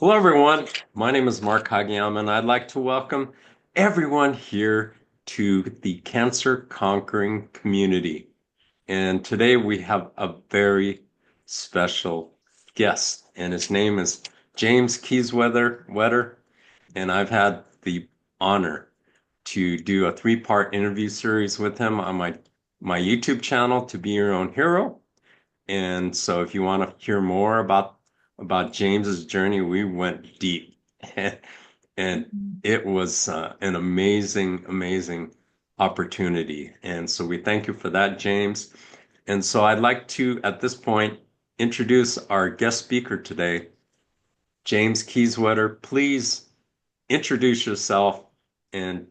Hello, everyone. My name is Mark Hagiyama, and I'd like to welcome everyone here to the Cancer Conquering Community. And today we have a very special guest, and his name is James Kiesewetter. And I've had the honor to do a three-part interview series with him on my YouTube channel, To Be Your Own Hero. And so if you want to hear more about James's journey, we went deep. And it was an amazing opportunity. And so we thank you for that, James. And so I'd like to, at this point, introduce our guest speaker today, James Kiesewetter. Please introduce yourself and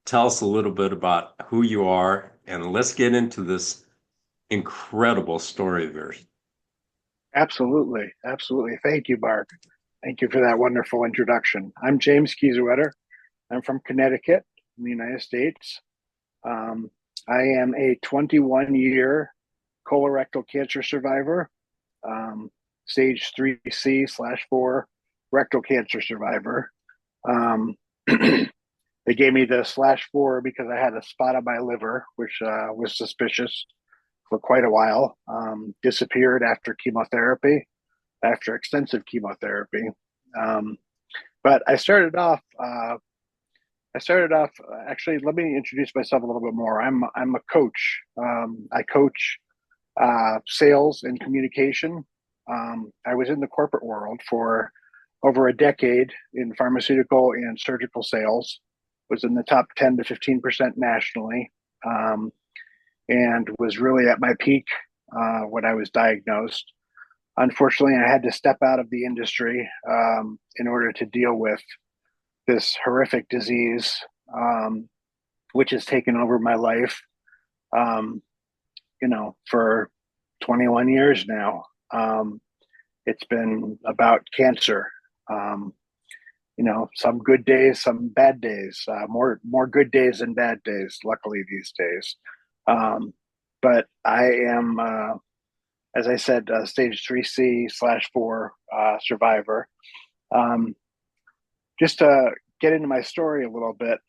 tell us a little bit about who you are. And let's get into this incredible story of yours. Absolutely. Absolutely. Thank you, Mark. Thank you for that wonderful introduction. I'm James Kiesewetter. I'm from Connecticut in the United States. Um, I am a 21-year colorectal cancer survivor, stage 3C slash 4 rectal cancer survivor. Um, they gave me the slash 4 because I had a spot on my liver, which was suspicious for quite a while. Disappeared after chemotherapy, after extensive chemotherapy. Um, but actually. Let me introduce myself a little bit more. I'm a coach. I coach sales and communication. I was in the corporate world for over a decade in pharmaceutical and surgical sales. Was in the top 10 to 15% nationally, and was really at my peak when I was diagnosed. Unfortunately, I had to step out of the industry in order to deal with this horrific disease, which has taken over my life, um, for 21 years now. It's been about cancer. Um, some good days, some bad days, more good days than bad days, luckily these days. Um, but I am, as I said, stage 3C slash 4 survivor. Um, just to get into my story a little bit,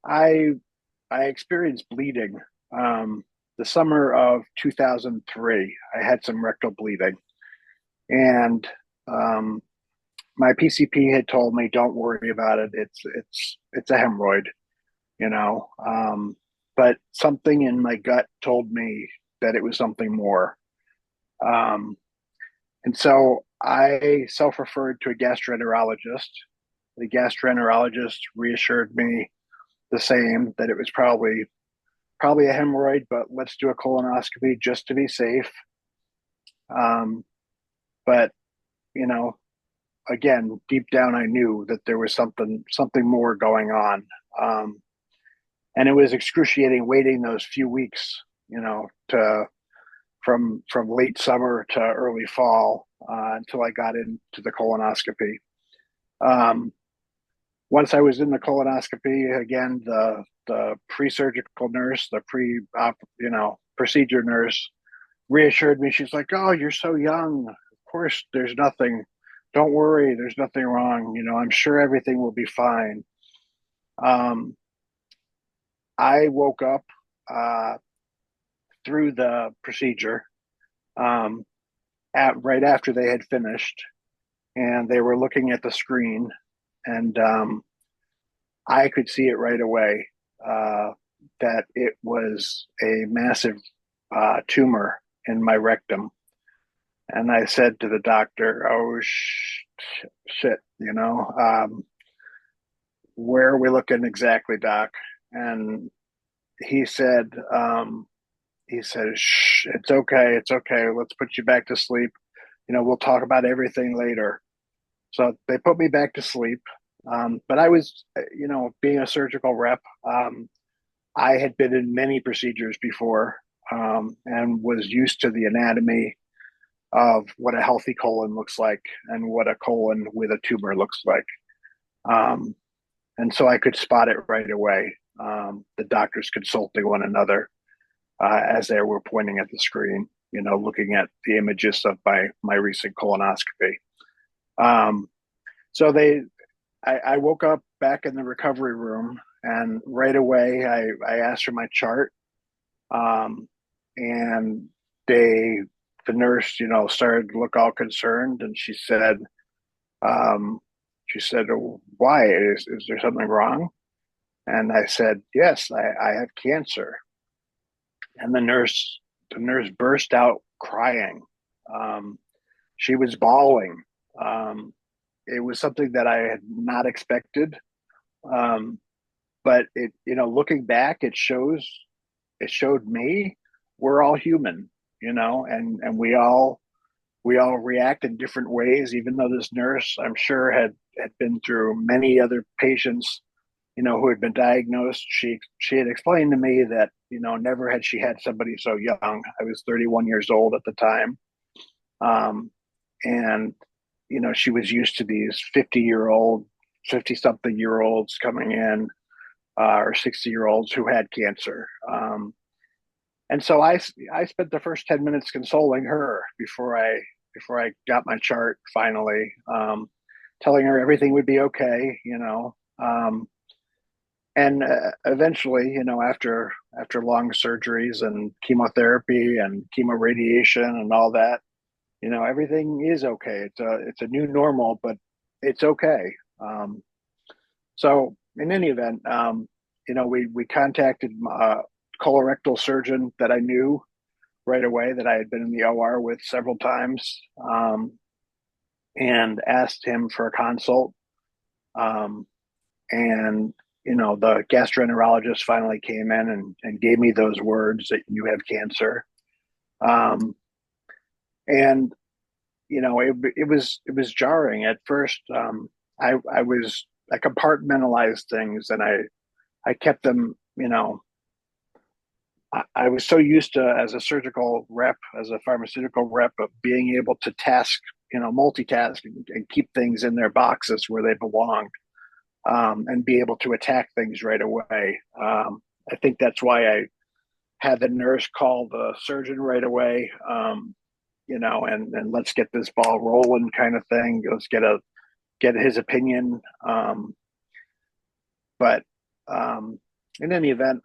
I I experienced bleeding the summer of 2003. I had some rectal bleeding, and um, my PCP had told me, "Don't worry about it. It's a hemorrhoid, you know." But something in my gut told me that it was something more. Um, and so I self-referred to a gastroenterologist. The gastroenterologist reassured me the same, that it was probably a hemorrhoid, but let's do a colonoscopy just to be safe. Um, but you know, again, deep down, I knew that there was something more going on, and it was excruciating waiting those few weeks, to from late summer to early fall until I got into the colonoscopy. Um, Once I was in the colonoscopy, again, the pre-surgical nurse, the procedure nurse reassured me. She's like, "Oh, you're so young. Of course, there's nothing. Don't worry. There's nothing wrong. I'm sure everything will be fine." Um, I woke up uh, through the procedure um, at right after they had finished, and they were looking at the screen, and I could see it right away that it was a massive tumor in my rectum. And I said to the doctor, "Oh, shit, where are we looking exactly, doc?" And he said, "Shh, it's okay. It's okay. Let's put you back to sleep. We'll talk about everything later." So they put me back to sleep. But I was, being a surgical rep, I had been in many procedures before, and was used to the anatomy of what a healthy colon looks like and what a colon with a tumor looks like. Um, and so I could spot it right away. The doctors consulting one another as they were pointing at the screen, looking at the images of my recent colonoscopy. Um, so I woke up back in the recovery room, and right away I asked for my chart. Um, and they, the nurse, started to look all concerned, and um, "Oh, why is there something wrong?" And I said, "Yes, I have cancer." And the nurse burst out crying. Um, she was bawling. Um, it was something that I had not expected. Um, but looking back, it showed me we're all human, and we all react in different ways. Even though this nurse, I'm sure, had been through many other patients, who had been diagnosed. She had explained to me that never had she had somebody so young. I was 31 years old at the time, and she was used to these 50 something year olds coming in, or 60-year olds who had cancer. And so I spent the first 10 minutes consoling her before I got my chart finally, telling her everything would be okay. And eventually, after long surgeries and chemotherapy and chemoradiation and all that, everything is okay. It's a new normal, but it's okay. So in any event, we contacted a colorectal surgeon that I knew right away, that I had been in the OR with several times, and asked him for a consult. Um, and the gastroenterologist finally came in and gave me those words that you have cancer. Um, and it was jarring at first. I compartmentalized things, and I kept them. I was so used to, as a surgical rep, as a pharmaceutical rep, of being able to multitask, and keep things in their boxes where they belonged, and be able to attack things right away. I think that's why I had the nurse call the surgeon right away, and let's get this ball rolling, kind of thing. Let's get his opinion. But in any event,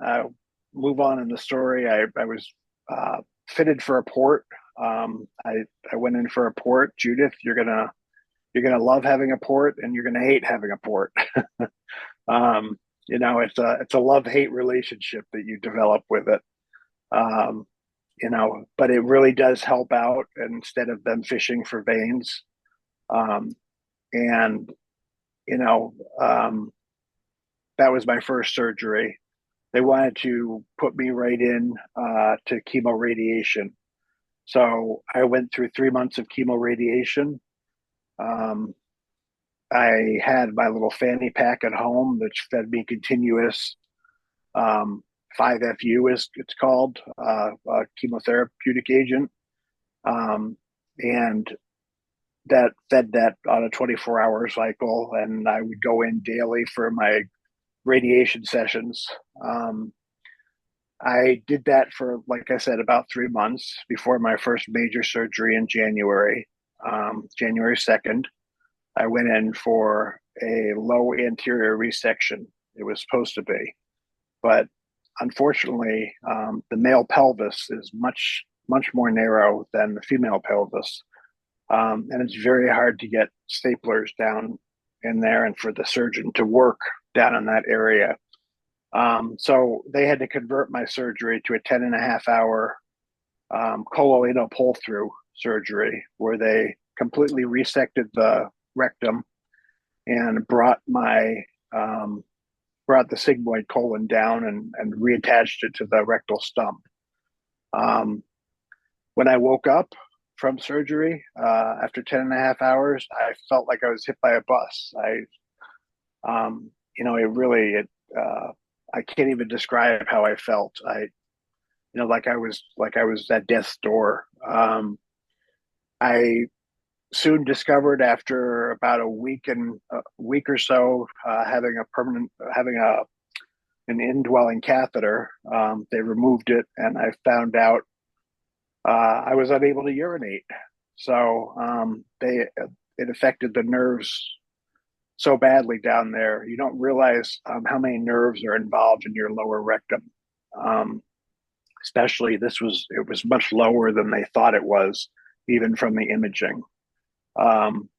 move on in the story. I was fitted for a port. I went in for a port. Judith, you're gonna love having a port, and you're gonna hate having a port. It's a love hate relationship that you develop with it. Um, but it really does help out instead of them fishing for veins. Um, and you know, um, that was my first surgery. They wanted to put me right in to chemoradiation. So I went through 3 months of chemoradiation. Um, I had my little fanny pack at home, which fed me continuous, um, 5FU, is it's called, a chemotherapeutic agent. Um, and that fed that on a 24-hour cycle. And I would go in daily for my radiation sessions. Um, I did that for, like I said, about 3 months before my first major surgery in January, January 2nd. I went in for a low anterior resection. It was supposed to be, but unfortunately, the male pelvis is much, much more narrow than the female pelvis. And it's very hard to get staplers down in there, and for the surgeon to work down in that area. So they had to convert my surgery to a 10 and a half hour colloidal pull through surgery, where they completely resected the rectum and um, brought the sigmoid colon down, and reattached it to the rectal stump. Um, when I woke up from surgery, after 10 and a half hours, I felt like I was hit by a bus. It really, I can't even describe how I felt. Like I was at death's door. I soon discovered, after about a week or so, having an indwelling catheter. They removed it, and I found out I was unable to urinate. So it affected the nerves so badly down there. You don't realize how many nerves are involved in your lower rectum. Um, Especially it was much lower than they thought it was, even from the imaging. Um,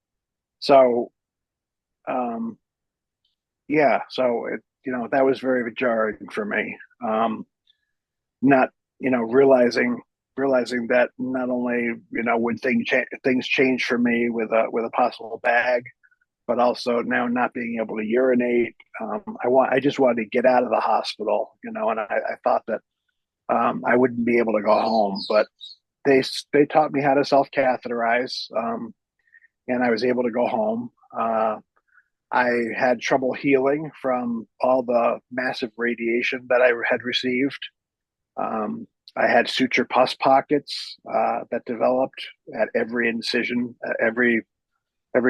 so um, yeah, so that was very jarring for me. Not realizing that not only would things change for me with a possible bag, but also now not being able to urinate. I just wanted to get out of the hospital, and I thought that I wouldn't be able to go home, but they taught me how to self catheterize, and I was able to go home. I had trouble healing from all the massive radiation that I had received. Um, I had suture pus pockets that developed at every incision, every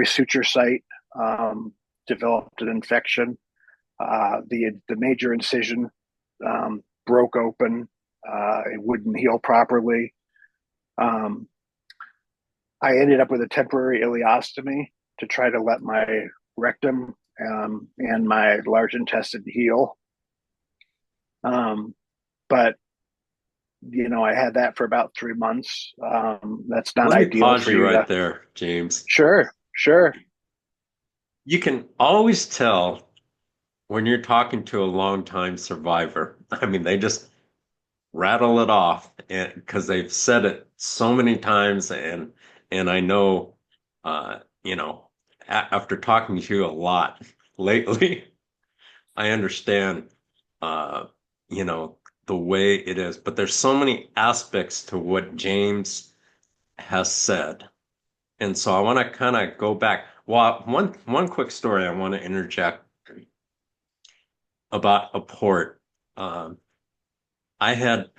suture site developed an infection. The major incision broke open. It wouldn't heal properly. Um, I ended up with a temporary ileostomy to try to let my rectum and my large intestine heal. But I had that for about 3 months. That's not Let me ideal pause for you you right to. there, James. Sure, sure. You can always tell when you're talking to a longtime survivor. I mean, they just rattle it off and because they've said it so many times, and I know, after talking to you a lot lately, I understand, uh, you know, the way it is. But there's so many aspects to what James has said. And so I want to kind of go back. Well, one quick story I want to interject about a port. Um, I had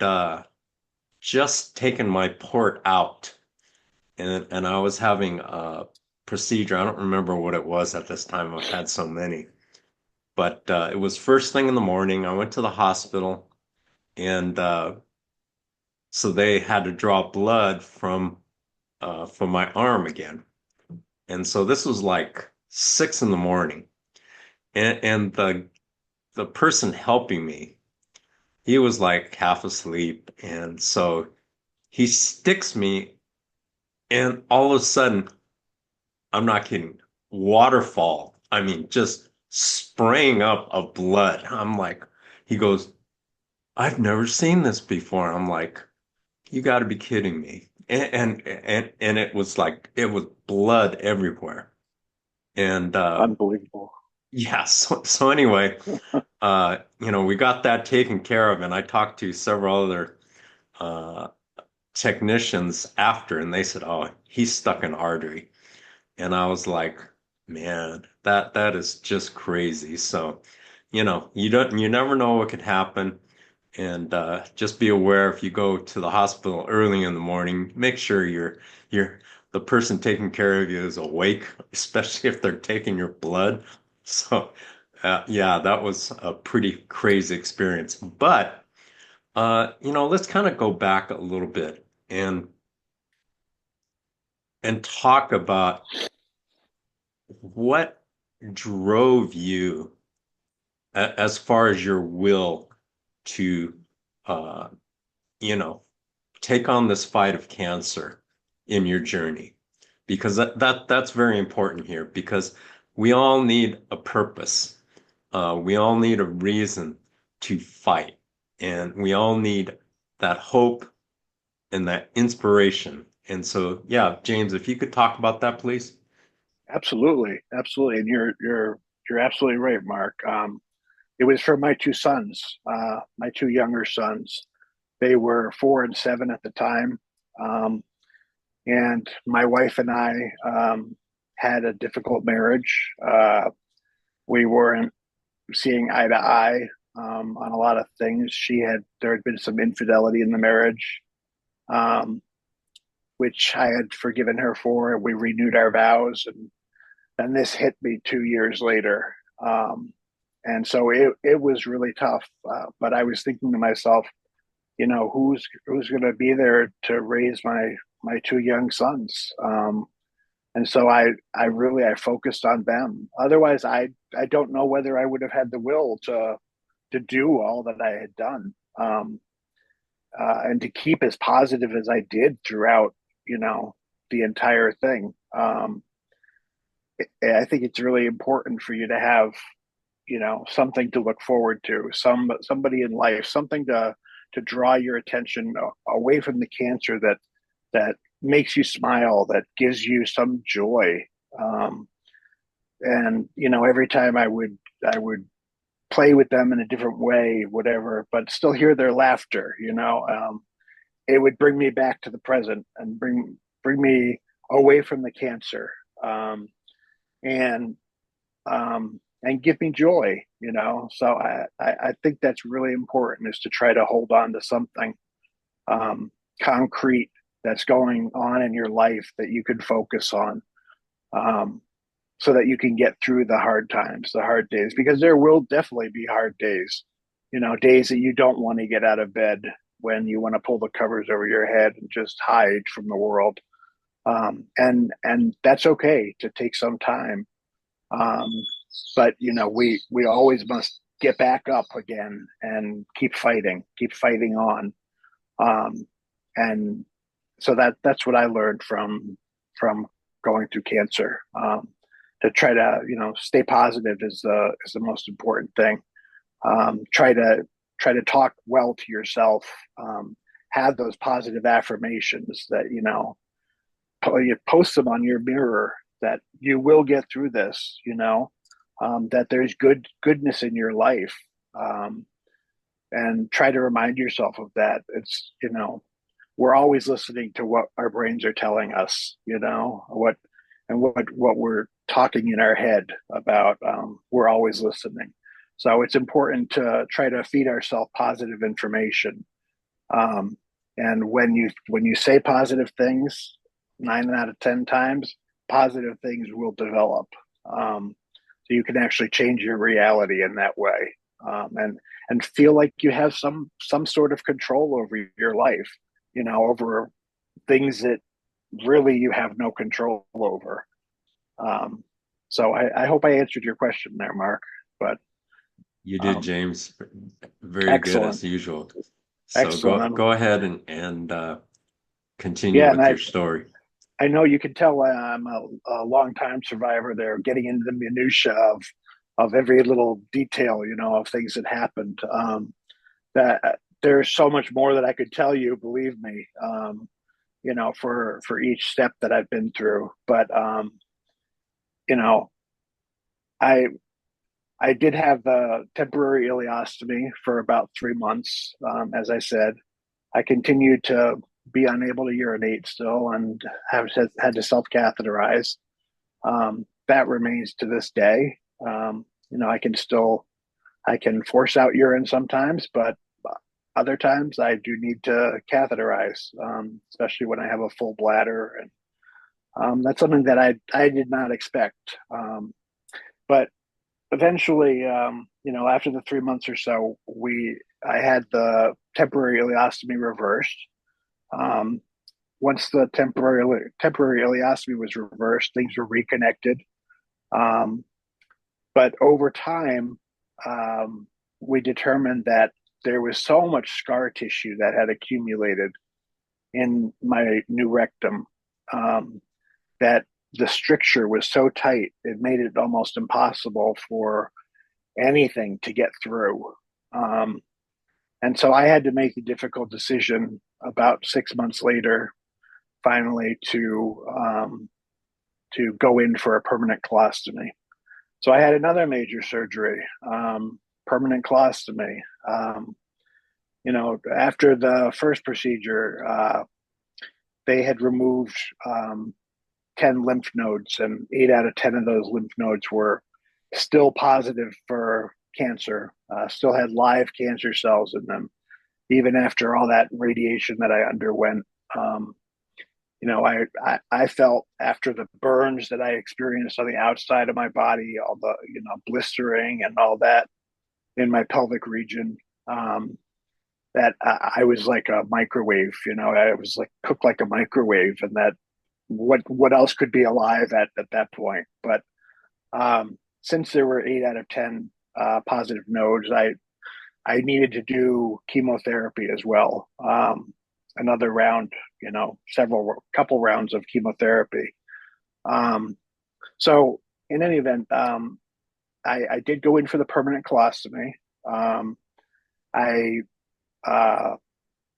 just taken my port out, and I was having a procedure. I don't remember what it was at this time. I've had so many, but it was first thing in the morning. I went to the hospital, and so they had to draw blood from my arm again. And so this was like 6 in the morning, and the person helping me, he was like half asleep, and so he sticks me, and all of a sudden, I'm not kidding, waterfall. I mean, just spraying up of blood. I'm like, he goes, I've never seen this before. I'm like, you got to be kidding me. And it was like it was blood everywhere. And Unbelievable. yeah, so anyway, we got that taken care of, and I talked to several other uh technicians after, and they said, "Oh, he's stuck an artery." And I was like, "Man, that is just crazy." So, you never know what could happen. And just be aware if you go to the hospital early in the morning, make sure you're the person taking care of you is awake, especially if they're taking your blood. So, yeah, that was a pretty crazy experience. But let's kind of go back a little bit and talk about what drove you as far as your will to uh, you know take on this fight of cancer in your journey, because that's very important here, because we all need a purpose. We all need a reason to fight, and we all need that hope and that inspiration. And so, yeah, James, if you could talk about that, please. Absolutely, absolutely, and you're absolutely right, Mark. It was for my two sons, my two younger sons. They were 4 and 7 at the time, um, and my wife and I had a difficult marriage. We weren't seeing eye to eye on a lot of things. There had been some infidelity in the marriage, um, which I had forgiven her for. We renewed our vows, and this hit me 2 years later. And so it was really tough. But I was thinking to myself, who's going to be there to raise my two young sons? And so I focused on them. Otherwise, I don't know whether I would have had the will to do all that I had done, and to keep as positive as I did throughout, you know, the entire thing. I think it's really important for you to have, you know, something to look forward to, somebody in life, something to draw your attention away from the cancer, that makes you smile, that gives you some joy. Um, and you know, every time I would play with them in a different way, whatever, but still hear their laughter. You know, it would bring me back to the present and bring me away from the cancer, um, and and give me joy. You know, so I think that's really important, is to try to hold on to something um, concrete that's going on in your life that you can focus on, um, so that you can get through the hard times, the hard days, because there will definitely be hard days, you know, days that you don't want to get out of bed, when you want to pull the covers over your head and just hide from the world. And that's okay to take some time. Um, but you know, we always must get back up again and keep fighting on. Um, and so that's what I learned from going through cancer. To try to, you know, stay positive is the most important thing. Try to talk well to yourself. Have those positive affirmations that, you know, you post them on your mirror, that you will get through this. You know, that there's goodness in your life. Um, and try to remind yourself of that. It's, you know, we're always listening to what our brains are telling us, you know, what we're talking in our head about. We're always listening. So it's important to try to feed ourselves positive information. Um, and when you say positive things, 9 out of 10 times, positive things will develop. Um, so you can actually change your reality in that way, and feel like you have some sort of control over your life. You know, over things that really you have no control over. Um, so I hope I answered your question there, Mark. But You did, um, James. Very good excellent, as usual. So excellent. go ahead and continue Yeah, and with your story. I know you can tell I'm a long-time survivor there, getting into the minutia of every little detail, you know, of things that happened. That there's so much more that I could tell you, believe me. You know, for each step that I've been through. But you know, I I did have the temporary ileostomy for about 3 months. As I said, I continued to be unable to urinate still, and have had to self catheterize. That remains to this day. You know, I can force out urine sometimes, but other times I do need to catheterize, especially when I have a full bladder, and that's something that I did not expect. But eventually, you know, after the 3 months or so, I had the temporary ileostomy reversed. Um, Once the temporary ileostomy was reversed, things were reconnected. Um, but over time, um, we determined that there was so much scar tissue that had accumulated in my new rectum, um, that the stricture was so tight, it made it almost impossible for anything to get through. Um, and so I had to make the difficult decision about 6 months later, finally, to go in for a permanent colostomy. So I had another major surgery, permanent colostomy. You know, after the first procedure, they had removed 10 lymph nodes, and 8 out of 10 of those lymph nodes were still positive for cancer, still had live cancer cells in them, even after all that radiation that I underwent. Um, you know, I felt, after the burns that I experienced on the outside of my body, all the, you know, blistering and all that in my pelvic region, that I was like a microwave. You know, I was like cooked like a microwave, and that what else could be alive at that point. But since there were 8 out of 10 positive nodes, I needed to do chemotherapy as well. Another round, several couple rounds of chemotherapy. Um, so in any event, I did go in for the permanent colostomy. Um, I uh,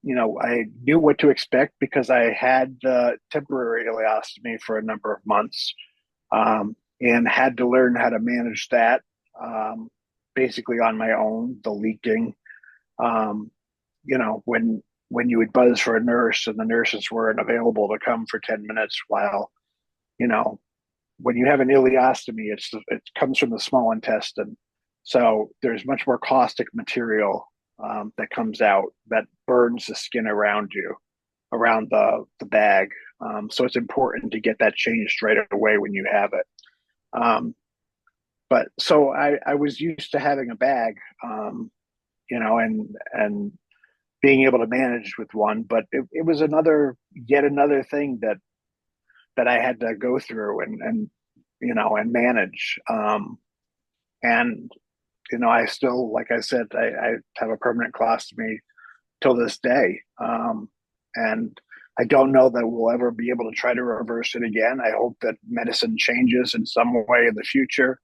I knew what to expect because I had the temporary ileostomy for a number of months, and had to learn how to manage that, um, basically on my own. The leaking, um, when you would buzz for a nurse and the nurses weren't available to come for 10 minutes, while you know when you have an ileostomy, it comes from the small intestine, so there's much more caustic material that comes out that burns the skin around you, around the bag. So it's important to get that changed right away when you have it. Um, but so I was used to having a bag, and being able to manage with one, but it was yet another thing that I had to go through and manage. And I still, like I said, I have a permanent colostomy till this day. And I don't know that we'll ever be able to try to reverse it again. I hope that medicine changes in some way in the future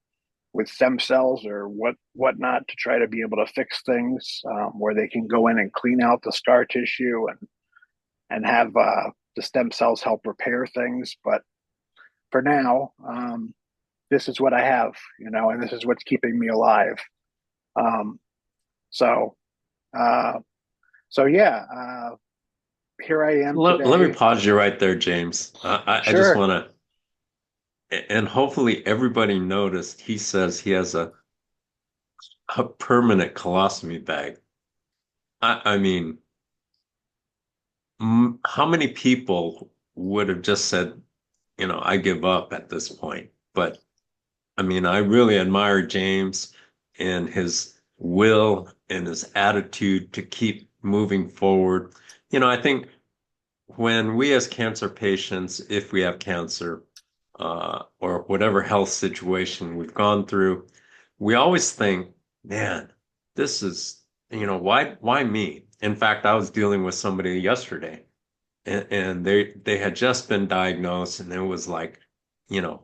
with stem cells or whatnot to try to be able to fix things, where they can go in and clean out the scar tissue and have the stem cells help repair things. But for now, this is what I have, and this is what's keeping me alive. Um, so, uh, so yeah, here I am Let me today. pause you right there, James. I just Sure. want to, and hopefully everybody noticed he says he has a permanent colostomy bag. I mean, how many people would have just said, I give up at this point? But I mean, I really admire James and his will and his attitude to keep moving forward. I think when we as cancer patients, if we have cancer, or whatever health situation we've gone through, we always think, man, this is, why me? In fact, I was dealing with somebody yesterday, and they had just been diagnosed, and it was like,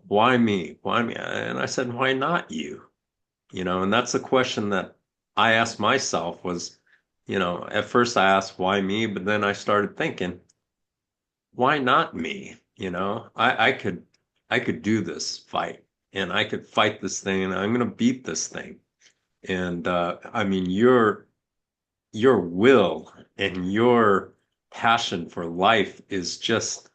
why me? Why me? And I said, why not you? And that's the question that I asked myself was, at first I asked why me, but then I started thinking, why not me? I could do this fight, and I could fight this thing, and I'm gonna beat this thing. And I mean, your will and your passion for life is just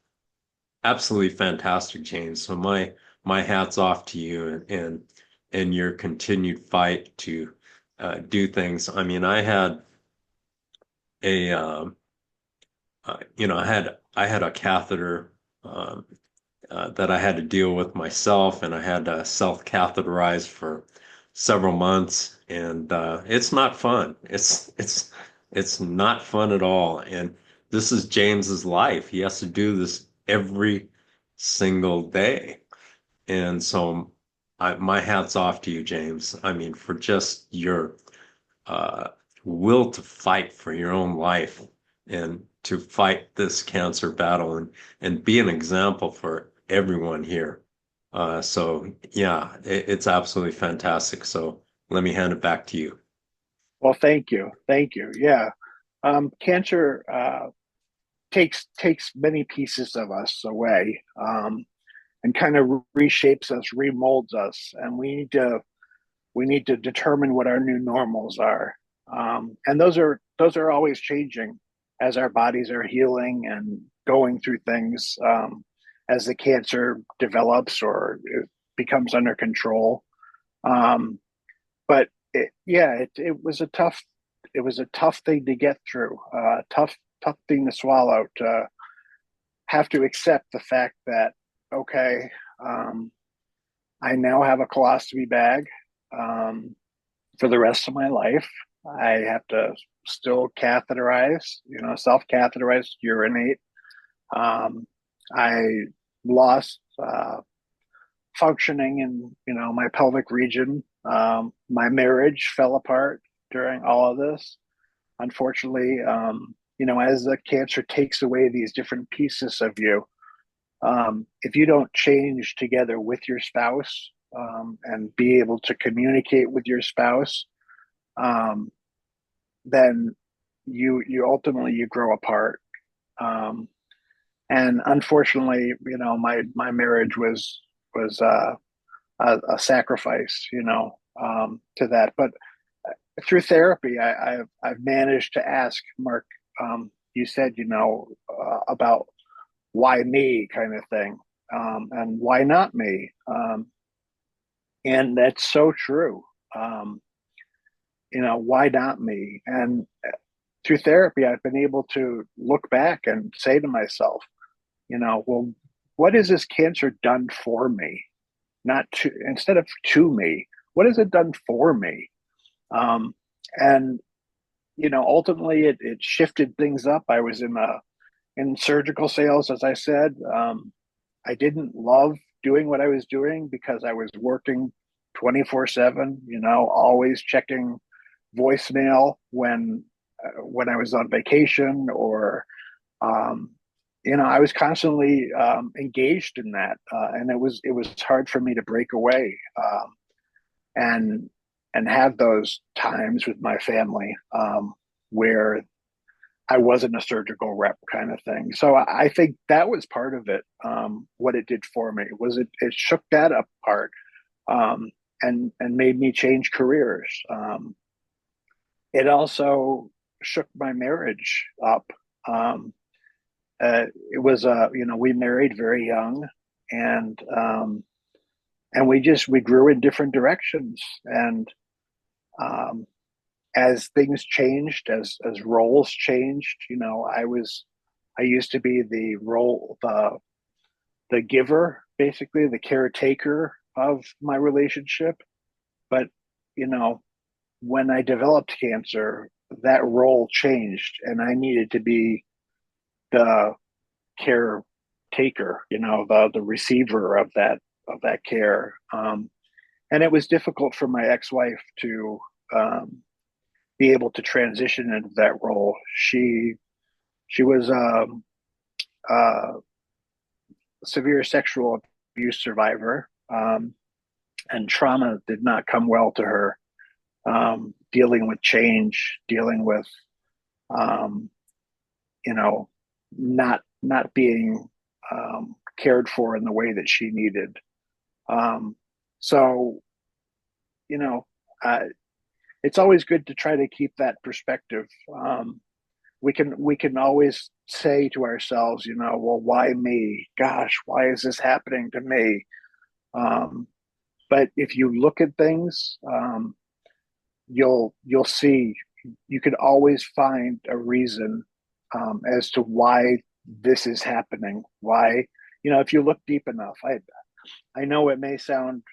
absolutely fantastic, James. So my hat's off to you, and your continued fight to do things. I mean, I had a I had a catheter, um, that I had to deal with myself, and I had to self-catheterize for several months, and it's not fun. It's not fun at all. And this is James's life. He has to do this every single day. And so my hat's off to you, James. I mean, for just your uh, will to fight for your own life and to fight this cancer battle, and be an example for everyone here. So yeah, it's absolutely fantastic. So let me hand it back to you. Well, thank you. Yeah, cancer takes many pieces of us away, and kind of reshapes us, remolds us, and we need to determine what our new normals are. And those are always changing as our bodies are healing and going through things, as the cancer develops or it becomes under control. Um, but it was a tough thing to get through, tough thing to swallow, to have to accept the fact that, okay, um, I now have a colostomy bag, um, for the rest of my life. I have to still catheterize, self catheterize, urinate. Um, I lost functioning in my pelvic region. My marriage fell apart during all of this. Unfortunately, as the cancer takes away these different pieces of you, if you don't change together with your spouse and be able to communicate with your spouse, um, then you ultimately you grow apart. Um, and unfortunately, my marriage was a sacrifice, to that. But through therapy, I've managed to ask Mark. You said, about why me kind of thing, and why not me, and that's so true. Um, why not me? And through therapy, I've been able to look back and say to myself, well, what has this cancer done for me? Not to instead of to me, what has it done for me? And ultimately, it shifted things up. I was in surgical sales, as I said. I didn't love doing what I was doing because I was working 24/7. Always checking voicemail when I was on vacation, or um, I was constantly engaged in that, and it was hard for me to break away, and have those times with my family, where I wasn't a surgical rep kind of thing. So I think that was part of it. What it did for me was it shook that apart, and made me change careers. It also shook my marriage up. Um, it was we married very young, and we grew in different directions, and um, as things changed, as roles changed, I used to be the giver, basically the caretaker of my relationship. But you know when I developed cancer, that role changed, and I needed to be the caretaker, the receiver of that care. And it was difficult for my ex-wife to um, be able to transition into that role. She was a severe sexual abuse survivor, and trauma did not come well to her. Dealing with change, dealing with um, you know not being cared for in the way that she needed. Um, so you know, uh, it's always good to try to keep that perspective. We can always say to ourselves, well, why me? Gosh, why is this happening to me? Um, but if you look at things, you'll see you can always find a reason, as to why this is happening. Why, if you look deep enough. I know it may sound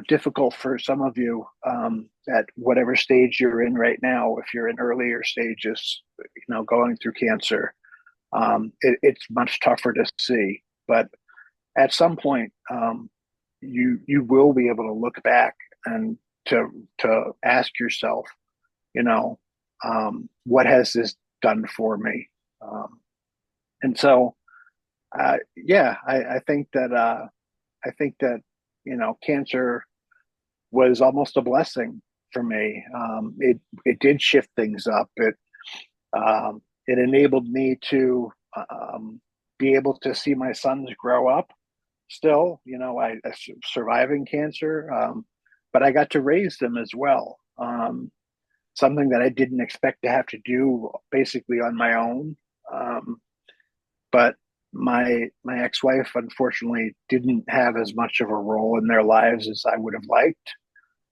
difficult for some of you, at whatever stage you're in right now. If you're in earlier stages, going through cancer, it's much tougher to see. But at some point, you will be able to look back and to ask yourself, what has this done for me? And so, yeah, I think that cancer was almost a blessing for me. It did shift things up. It enabled me to be able to see my sons grow up. Still, I surviving cancer, but I got to raise them as well. Something that I didn't expect to have to do basically on my own. But my ex-wife unfortunately didn't have as much of a role in their lives as I would have liked.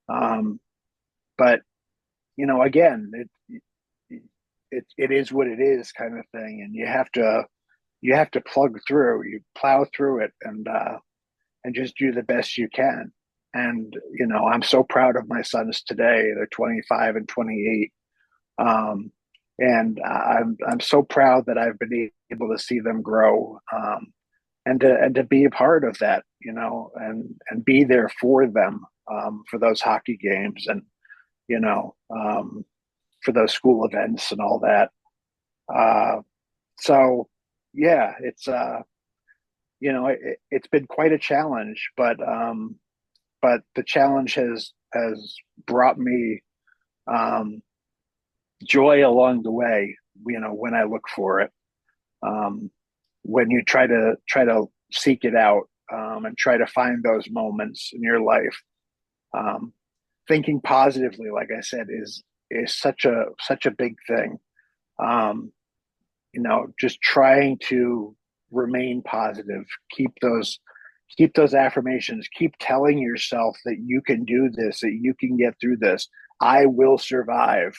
Um, but again, it is what it is, kind of thing, and you have to plug through, you plow through it, and just do the best you can. And I'm so proud of my sons today. They're 25 and 28. Um, I'm so proud that I've been able to see them grow, and to be a part of that, and be there for them, for those hockey games, and you know for those school events and all that. Uh, so yeah, it's been quite a challenge, but the challenge has brought me um, joy along the way. When I look for it, um, when you try to seek it out, and try to find those moments in your life, um, thinking positively, like I said, is such a big thing. Um, just trying to remain positive, keep those keep those affirmations, keep telling yourself that you can do this, that you can get through this. I will survive.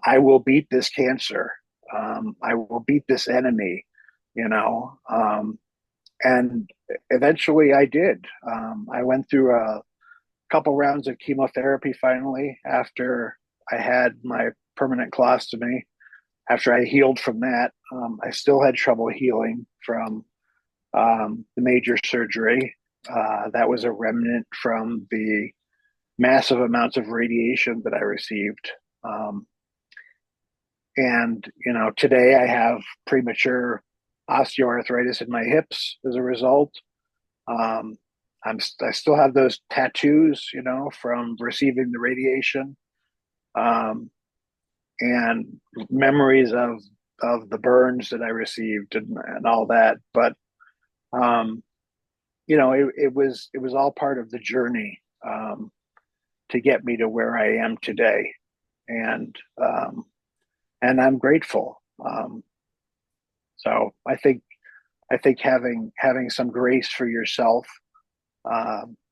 I will beat this cancer. I will beat this enemy. you know and eventually I did. I went through a couple rounds of chemotherapy finally after I had my permanent colostomy. After I healed from that, I still had trouble healing from the major surgery. That was a remnant from the massive amounts of radiation that I received. Um, and, today I have premature osteoarthritis in my hips as a result. Um, I still have those tattoos, from receiving the radiation. Um, and memories of the burns that I received, and all that. But um, it was all part of the journey, to get me to where I am today, and and I'm grateful. So I think having some grace for yourself,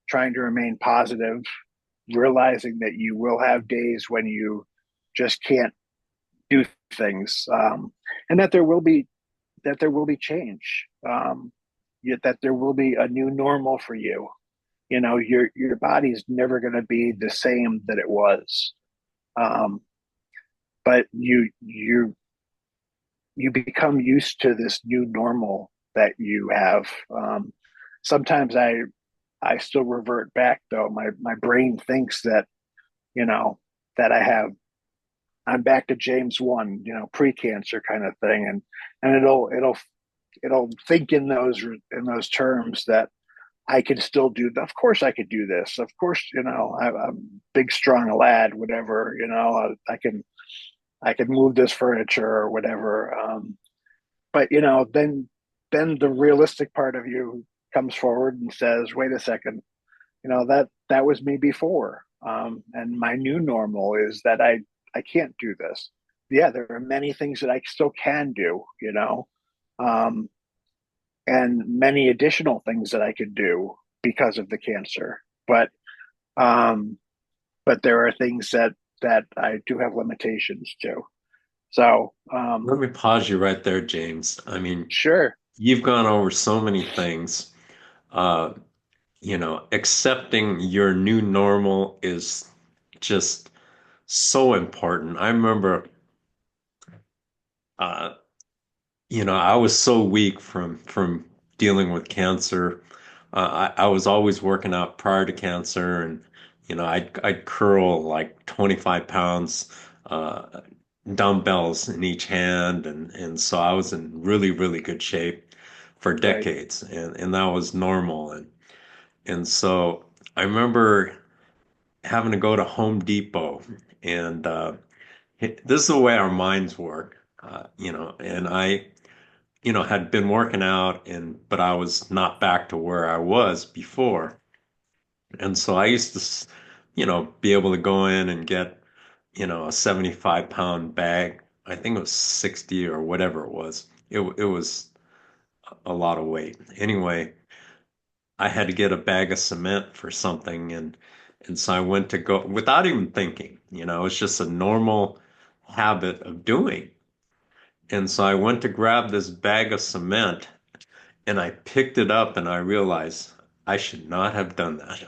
trying to remain positive, realizing that you will have days when you just can't do things, and that there will be change, yet that there will be a new normal for you. Your body's never going to be the same that it was, um, but you become used to this new normal that you have. Sometimes I still revert back, though. My brain thinks that you know that I'm back to James 1, pre-cancer kind of thing, and it'll think in those terms that I can still do. Of course, I could do this. Of course, I'm a big, strong lad. Whatever, I can move this furniture or whatever. But then the realistic part of you comes forward and says, "Wait a second. That was me before, and my new normal is that I can't do this. Yeah, there are many things that I still can do. Um, and many additional things that I could do because of the cancer. Um, but there are things that I do have limitations to. So, Let me pause you right there, James. I mean, sure, you've gone over so many things. Uh, accepting your new normal is just so important. I remember, uh, I was so weak from dealing with cancer. I was always working out prior to cancer, and I'd curl like 25 pounds, uh, dumbbells in each hand, and so I was in really really good shape for right, decades, and that was normal, and so I remember having to go to Home Depot, and this is the way our minds work, and I had been working out but I was not back to where I was before. And so I used to, be able to go in and get, a 75-pound bag. I think it was 60 or whatever it was. It was a lot of weight. Anyway, I had to get a bag of cement for something, and so I went to go without even thinking, it's just a normal habit of doing. And so I went to grab this bag of cement, and I picked it up and I realized I should not have done that.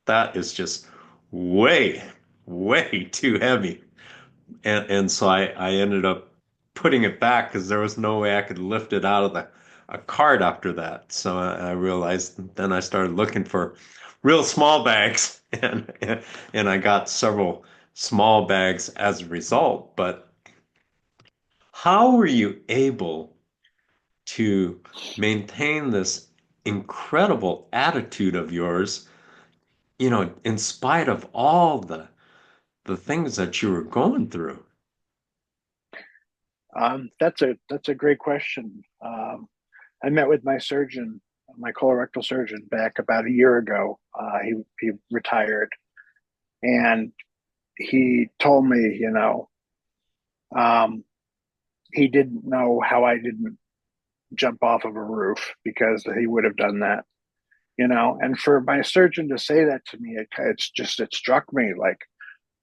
That is just way, way too heavy. And so I ended up putting it back because there was no way I could lift it out of the a cart after that. So I realized then I started looking for real small bags and I got several small bags as a result. But how were you able to maintain this incredible attitude of yours, in spite of all the things that you were going through? That's a great question. I met with my surgeon, my colorectal surgeon, back about a year ago. He retired, and he told me, um, he didn't know how I didn't jump off of a roof because he would have done that. And for my surgeon to say that to me, it struck me like,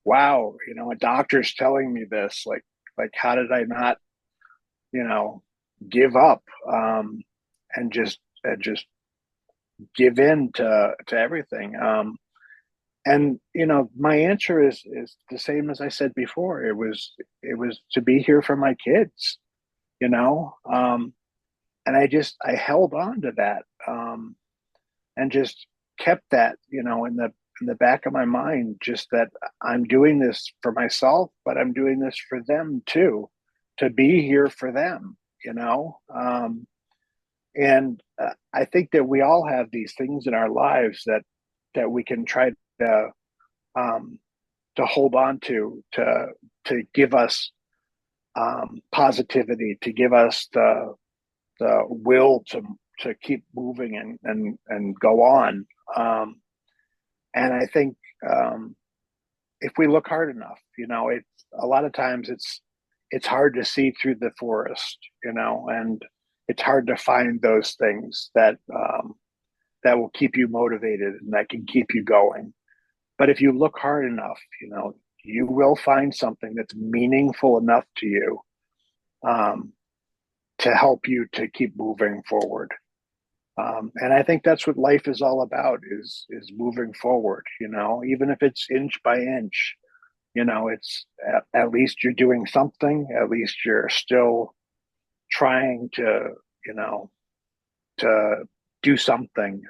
wow, a doctor's telling me this, like how did I not, you know, give up, and just give in to everything. And my answer is the same as I said before. It was to be here for my kids, you know, and I held on to that, and just kept that, in the back of my mind, just that I'm doing this for myself, but I'm doing this for them too, to be here for them, you know. And I think that we all have these things in our lives that we can try um, to hold on to give us positivity, to give us the will to keep moving and go on. Um, and I think, if we look hard enough, it's a lot of times it's hard to see through the forest, and it's hard to find those things that will keep you motivated and that can keep you going. But if you look hard enough, you will find something that's meaningful enough to you, um, to help you to keep moving forward. And I think that's what life is all about, is moving forward, even if it's inch by inch. It's at least you're doing something, at least you're still trying you know to do something,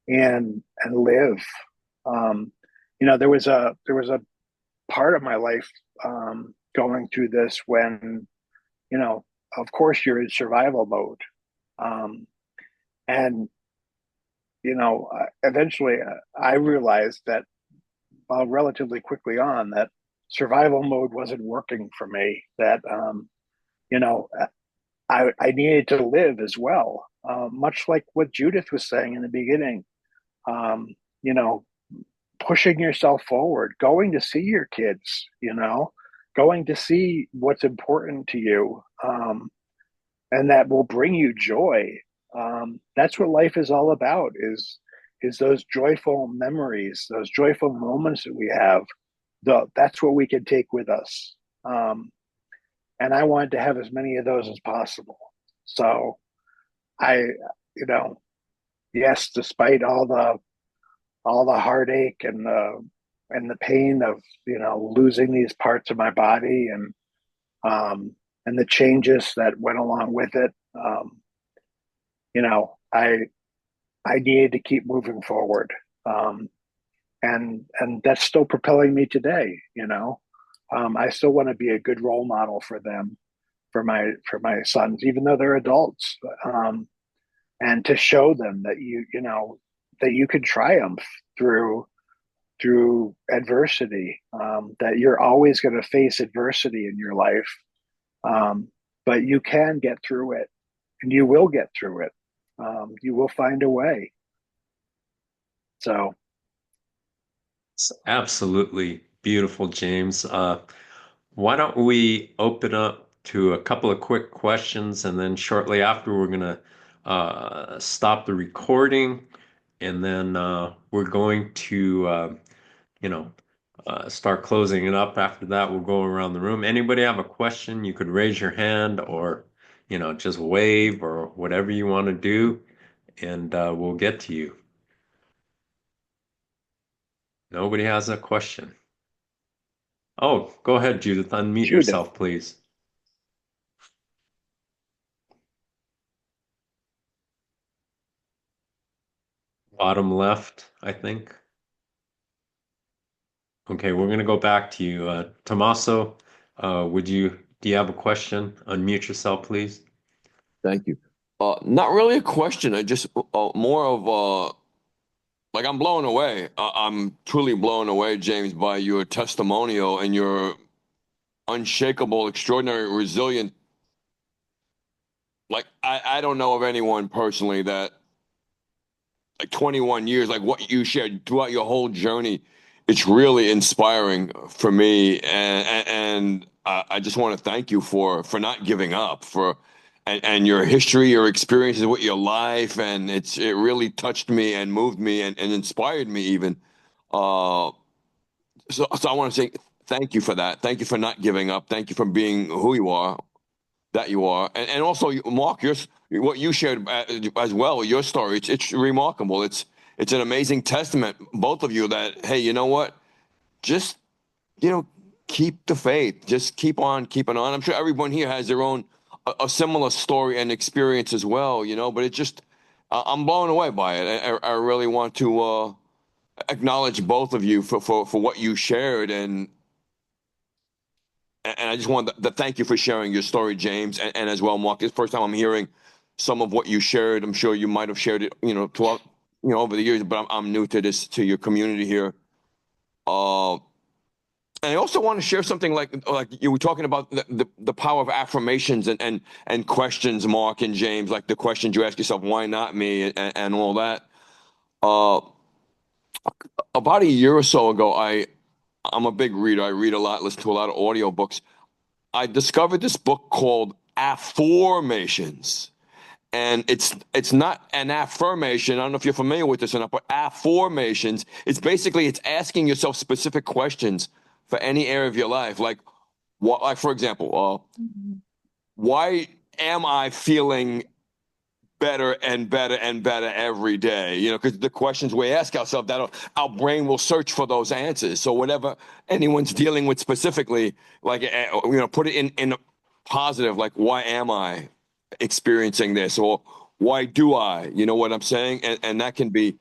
and live. um, there was a part of my life, going through this, when, of course, you're in survival mode. um, and eventually, I realized that, relatively quickly on, that survival mode wasn't working for me. That, you know, I needed to live as well, much like what Judith was saying in the beginning. Um, you know, pushing yourself forward, going to see your kids, going to see what's important to you, and that will bring you joy. That's what life is all about, is those joyful memories, those joyful moments that we have. That's what we can take with us. Um, and I wanted to have as many of those as possible. So I, you know, yes, despite all the heartache and the pain of, losing these parts of my body, and the changes that went along with it, you know, I needed to keep moving forward. Um, and that's still propelling me today. I still want to be a good role model for them, for my sons, even though they're adults, and to show them that that you can triumph through adversity, that you're always going to face adversity in your life, um, but you can get through it, and you will get through it. You will find a way. So, It's absolutely beautiful, James. Why don't we open up to a couple of quick questions, and then shortly after, we're going to stop the recording, and then we're going to, you know, start closing it up. After that, we'll go around the room. Anybody have a question, you could raise your hand, or, just wave, or whatever you want to do, and we'll get to you. Nobody has a question. Oh, go ahead, Judith. Unmute Judith. yourself, please. Bottom left, I think. Okay, we're going to go back to you. Tommaso, do you have a question? Unmute yourself, please. Thank you. Not really a question. I just more of like I'm blown away. I'm truly blown away, James, by your testimonial and your unshakable, extraordinary, resilient. Like I don't know of anyone personally that like 21 years, like what you shared throughout your whole journey. It's really inspiring for me, and I just want to thank you for not giving up, for and your history, your experiences with your life, and it really touched me and moved me and inspired me even. Uh, so I want to say thank you for that. Thank you for not giving up. Thank you for being who you are, that you are, and also Mark, what you shared as well, your story. It's remarkable. It's an amazing testament, both of you, that hey, you know what? Just you know, keep the faith. Just keep on keeping on. I'm sure everyone here has their own a similar story and experience as well. But it just I'm blown away by it. I really want to acknowledge both of you for what you shared and I just wanted to thank you for sharing your story, James, and as well, Mark. It's the first time I'm hearing some of what you shared. I'm sure you might have shared it, throughout, over the years, but I'm new to this, to your community here. Uh, and I also want to share something like you were talking about the power of affirmations and questions, Mark and James, like the questions you ask yourself, why not me, and all that. Uh, about a year or so ago, I'm a big reader. I read a lot, listen to a lot of audiobooks. I discovered this book called Affirmations. And it's not an affirmation. I don't know if you're familiar with this or not, but affirmations, it's asking yourself specific questions for any area of your life. Like what, like for example, why am I feeling better and better and better every day? Because the questions we ask ourselves, that our brain will search for those answers. So whatever anyone's dealing with specifically, like put it in a positive, like why am I experiencing this, or why do I? You know what I'm saying? And that can be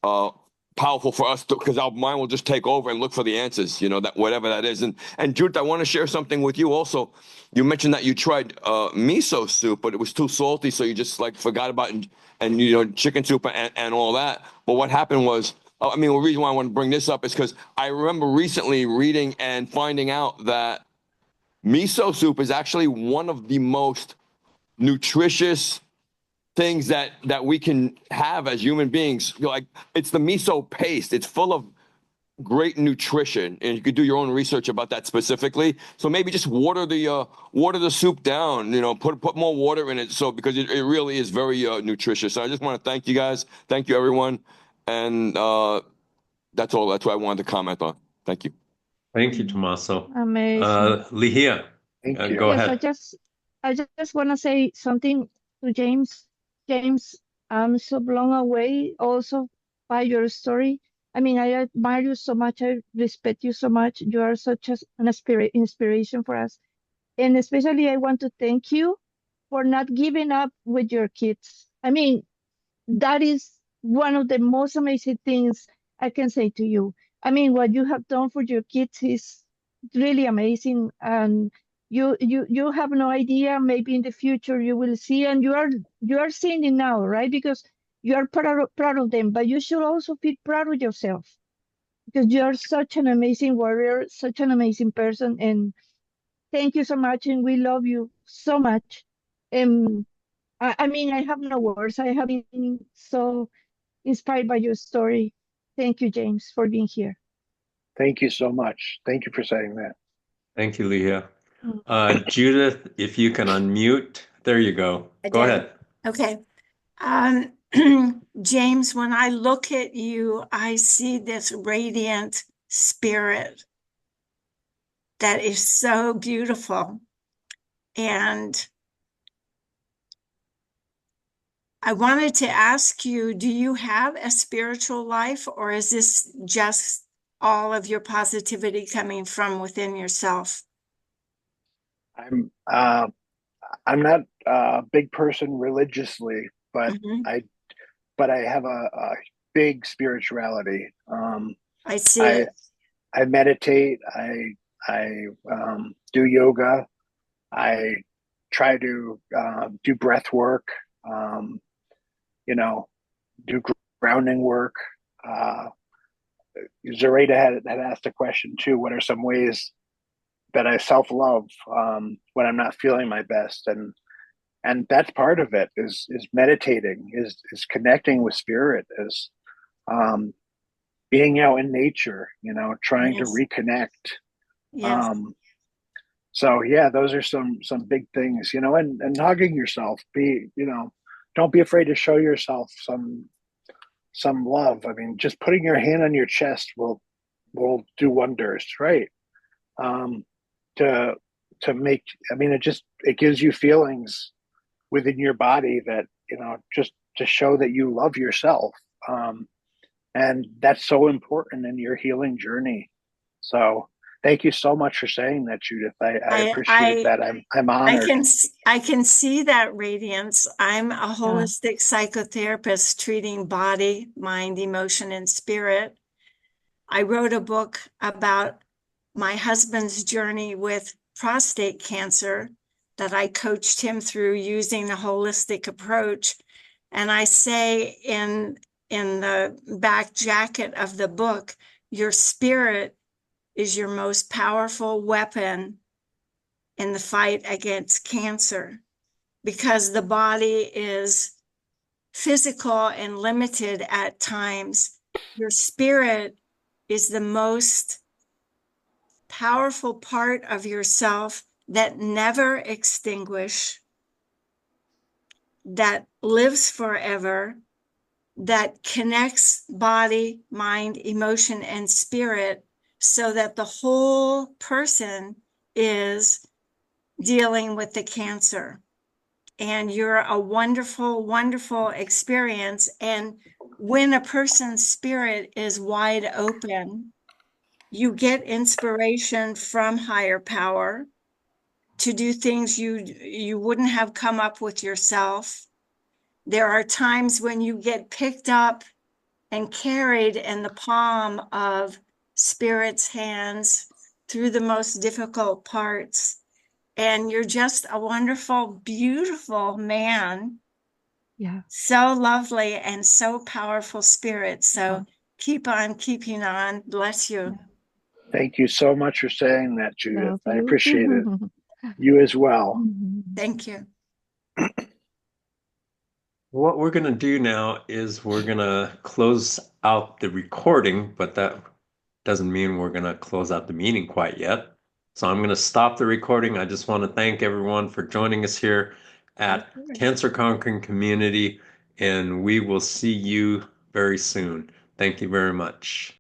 uh, powerful for us because our mind will just take over and look for the answers. That whatever that is. And Judith, I want to share something with you also. You mentioned that you tried miso soup, but it was too salty, so you just like forgot about it, and chicken soup and all that. But what happened was, I mean, the reason why I want to bring this up is because I remember recently reading and finding out that miso soup is actually one of the most nutritious things that we can have as human beings. Like it's the miso paste. It's full of great nutrition, and you could do your own research about that specifically. So maybe just water the soup down. Put more water in it, so because it really is very nutritious. So I just want to thank you guys. Thank you, everyone, and that's all. That's what I wanted to comment on. Thank you. Thank you, Tommaso. Amazing. Lihia, Thank go you. Yes, ahead. I just want to say something to James. James, I'm so blown away also by your story. I mean, I admire you so much. I respect you so much. You are such an inspiration for us. And especially, I want to thank you for not giving up with your kids. I mean, that is one of the most amazing things I can say to you. I mean, what you have done for your kids is really amazing, and you have no idea. Maybe in the future you will see, and you are seeing it now, right? Because you are proud of them, but you should also feel proud of yourself because you are such an amazing warrior, such an amazing person, and thank you so much, and we love you so much. And I mean, I have no words. I have been so inspired by your story. Thank you, James, for being here. Thank you so much. Thank you for saying that. Thank you, Lihia. Mm. Judith, if you can unmute, there you go. I Go did. ahead. Okay. Um, James, when I look at you, I see this radiant spirit that is so beautiful. And I wanted to ask you, do you have a spiritual life, or is this just all of your positivity coming from within yourself? I'm uh, I'm not a big person religiously, but Mhm. I I have a big spirituality. I see I it. I meditate. I do yoga. I try to do breath work. Um, you know, do grounding work. Uh, Zareta had asked a question too. What are some ways that I self love when I'm not feeling my best? And that's part of it is meditating, is connecting with spirit, is um, being out in nature. Trying to Yes. reconnect. Yes. Um, so yeah, those are some big things. And hugging yourself. Don't be afraid to show yourself some love. I mean, just putting your hand on your chest will do wonders, right? Um, to to make. I mean, it gives you feelings within your body that just to show that you love yourself, um, and that's so important in your healing journey. So, thank you so much for saying that, Judith. I I appreciate I that. I'm I honored. I can see that radiance. I'm a Yeah. holistic psychotherapist treating body, mind, emotion, and spirit. I wrote a book about my husband's journey with prostate cancer that I coached him through using a holistic approach. And I say in the back jacket of the book, your spirit is your most powerful weapon in the fight against cancer, because the body is physical and limited at times. Your spirit is the most powerful part of yourself that never extinguish, that lives forever, that connects body, mind, emotion, and spirit, so that the whole person is dealing with the cancer. And you're a wonderful, wonderful experience. And when a person's spirit is wide open, you get inspiration from higher power to do things you wouldn't have come up with yourself. There are times when you get picked up and carried in the palm of spirit's hands through the most difficult parts. And you're just a wonderful, beautiful man. Yeah. So lovely and so powerful spirit. So keep on keeping on. Bless you. Thank you so much for saying that, Judith. Love I you. appreciate it. You as well. Thank you. What we're going to do now is we're going to close out the recording, but that doesn't mean we're going to close out the meeting quite yet. So I'm going to stop the recording. I just want to thank everyone for joining us here Of at course. Cancer Conquering Community, and we will see you very soon. Thank you very much.